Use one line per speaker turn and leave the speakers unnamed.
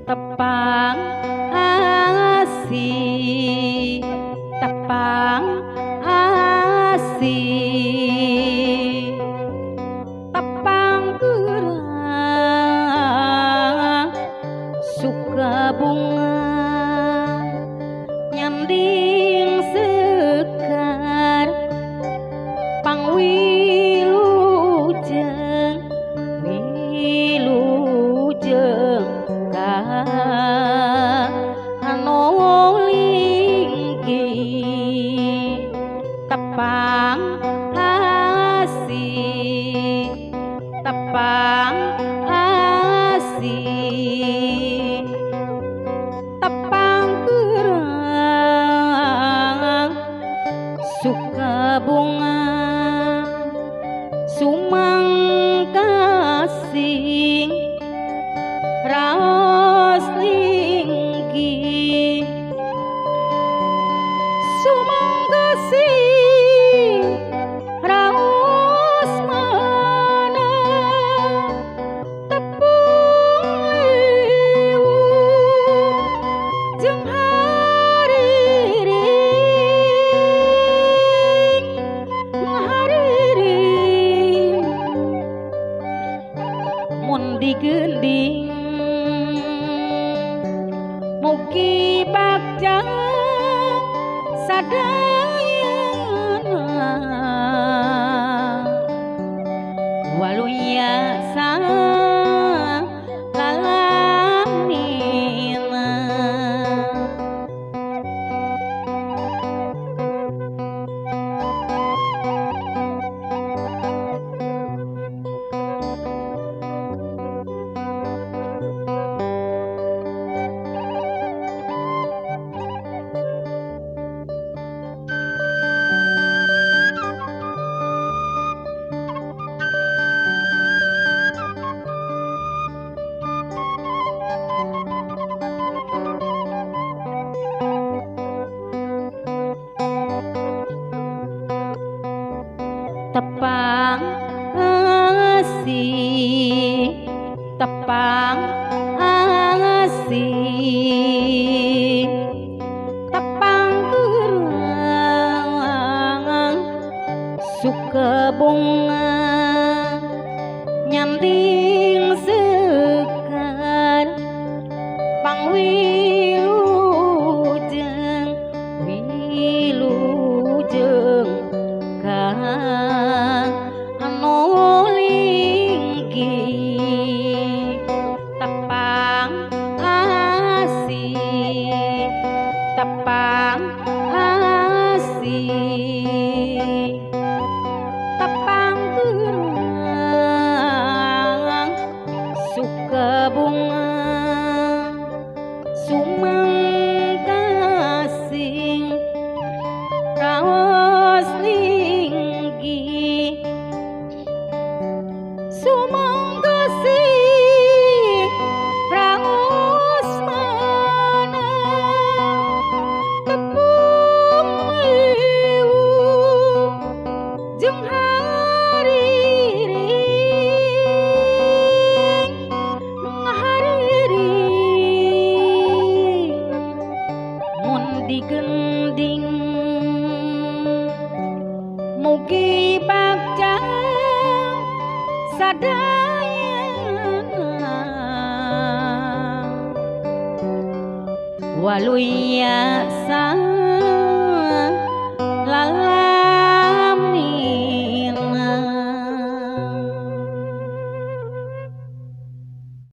Tepang asih, tepang asih, tepang gerang suka bunga nyanding sekar pangwilujeng wilujeng anolinggi tepang asih, tepang asih, tepang gerang suka bunga sumangkasing raos linggi sumangkasing raos mana tepung liwu jeung hariring mun digending mugi bagja sadayana waluya sang lalamina tepang asih, tepang asih, tepang gerang suka bunga nyanding sekar pangwilujeng wilujeng anolinggi tepang asih, tepang asih, tepang gerang suka bunga sumangkasing raos linggi sumangkasing raos mana tepung liwu jeung hariring mun digending mugi bagja sadayana waluya sang